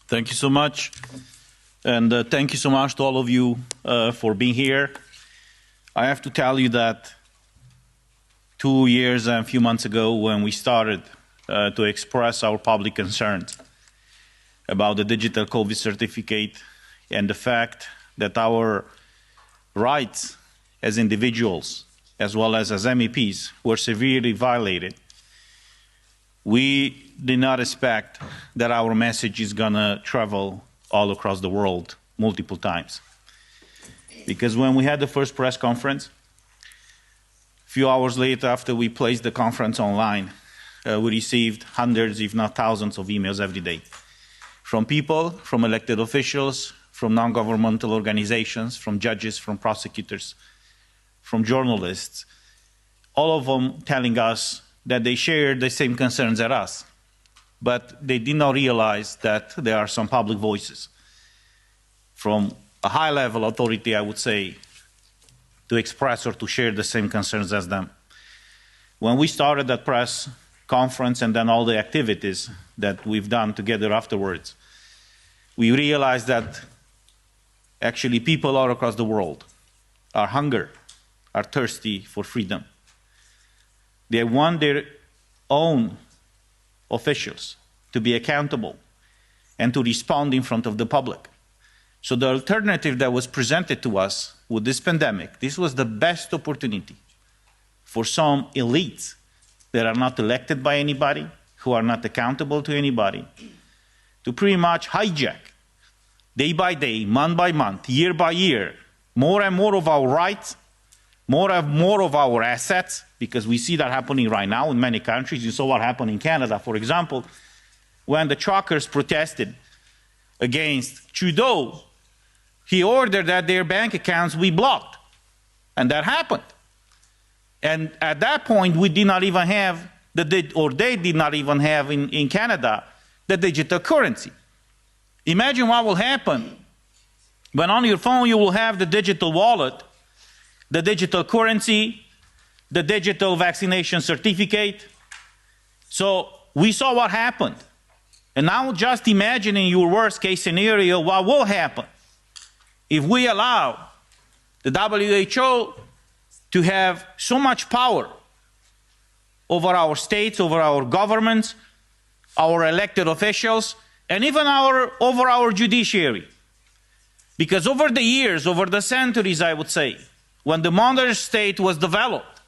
Thank you so much. And thank you so much to all of you for being here. I have to tell you that 2 years and a few months ago, when we started to express our public concerns about the digital COVID certificate and the fact that our rights as individuals, as well as MEPs, were severely violated, we did not expect that our message is going to travel all across the world multiple times. Because when we had the first press conference, a few hours later after we placed the conference online, we received hundreds, if not thousands, of emails every day from people, from elected officials, from non-governmental organizations, from judges, from prosecutors, from journalists, all of them telling us that they shared the same concerns as us, but they did not realize that there are some public voices from a high-level authority, I would say, to express or to share the same concerns as them. When we started that press conference and then all the activities that we've done together afterwards, we realized that actually people all across the world are hungry, are thirsty for freedom. They want their own officials to be accountable and to respond in front of the public. So the alternative that was presented to us with this pandemic, this was the best opportunity for some elites that are not elected by anybody, who are not accountable to anybody, to pretty much hijack day by day, month by month, year by year, more and more of our rights, more and more of our assets, because we see that happening right now in many countries. You saw what happened in Canada, for example, when the truckers protested against Trudeau. He ordered that their bank accounts be blocked, and that happened. And at that point, we did not even have, they did not even have in Canada, the digital currency. Imagine what will happen when on your phone you will have the digital wallet, the digital currency, the digital vaccination certificate. So we saw what happened. And now just imagine in your worst case scenario what will happen if we allow the WHO to have so much power over our states, over our governments, our elected officials, and even over our judiciary. Because over the years, over the centuries, I would say, when the modern state was developed,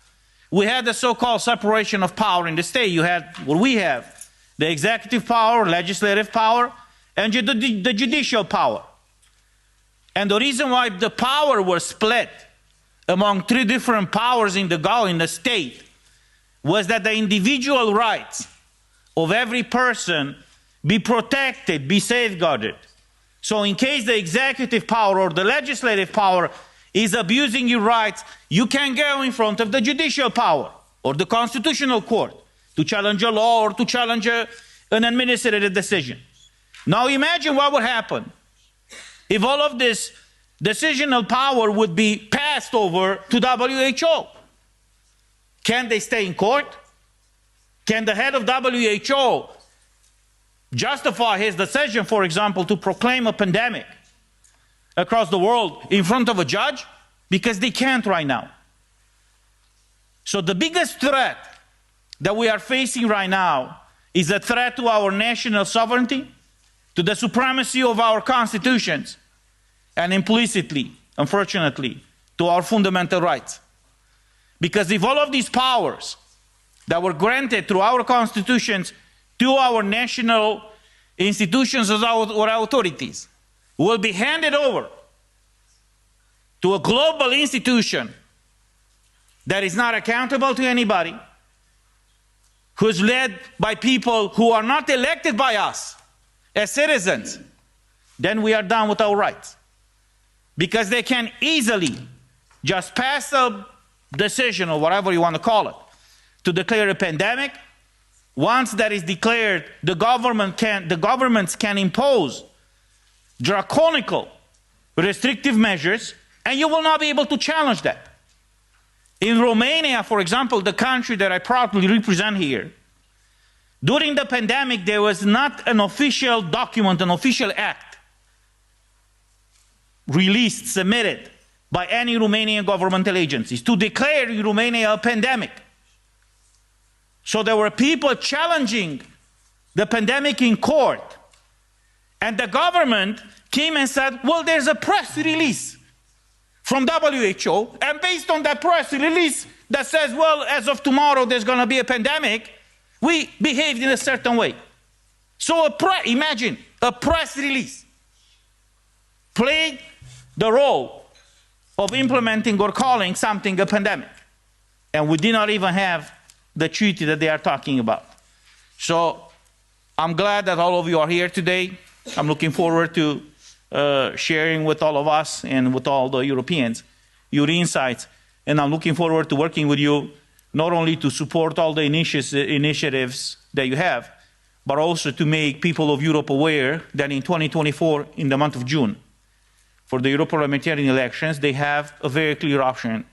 we had the so-called separation of power in the state. You had what we have, the executive power, legislative power, and the judicial power. And the reason why the power was split among three different powers in the state was that the individual rights of every person be protected, be safeguarded. So in case the executive power or the legislative power is abusing your rights, you can go in front of the judicial power or the constitutional court to challenge a law or to challenge an administrative decision. Now imagine what would happen if all of this decisional power would be passed over to WHO. Can they stay in court? Can the head of WHO justify his decision, for example, to proclaim a pandemic across the world in front of a judge? Because they can't right now. So the biggest threat that we are facing right now is a threat to our national sovereignty, to the supremacy of our constitutions, and implicitly, unfortunately, to our fundamental rights. Because if all of these powers that were granted through our constitutions to our national institutions or authorities will be handed over to a global institution that is not accountable to anybody, who is led by people who are not elected by us as citizens, then we are done with our rights. Because they can easily just pass a decision, or whatever you want to call it, to declare a pandemic. Once that is declared, the governments can impose draconian restrictive measures, and you will not be able to challenge that. In Romania, for example, the country that I proudly represent here, During the pandemic, there was not an official document, an official act released, submitted by any Romanian governmental agencies to declare Romania a pandemic. So there were people challenging the pandemic in court. And the government came and said, well, there's a press release from WHO, and based on that press release that says, well, as of tomorrow there's going to be a pandemic, we behaved in a certain way. So imagine a press release played the role of implementing or calling something a pandemic. And we did not even have the treaty that they are talking about. So I'm glad that all of you are here today. I'm looking forward to sharing with all of us and with all the Europeans your insights. And I'm looking forward to working with you, not only to support all the initiatives that you have, but also to make people of Europe aware that in 2024, in the month of June, for the European parliamentarian elections, they have a very clear option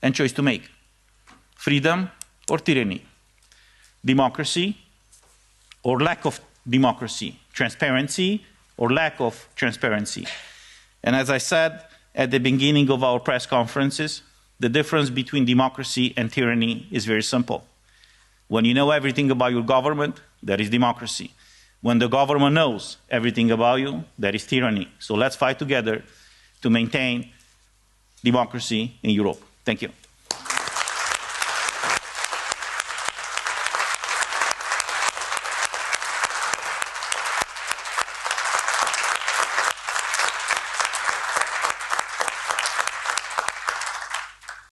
and choice to make. Freedom or tyranny. Democracy or lack of democracy. Transparency or lack of transparency. And as I said at the beginning of our press conferences, the difference between democracy and tyranny is very simple. When you know everything about your government, that is democracy. When the government knows everything about you, that is tyranny. So let's fight together to maintain democracy in Europe. Thank you.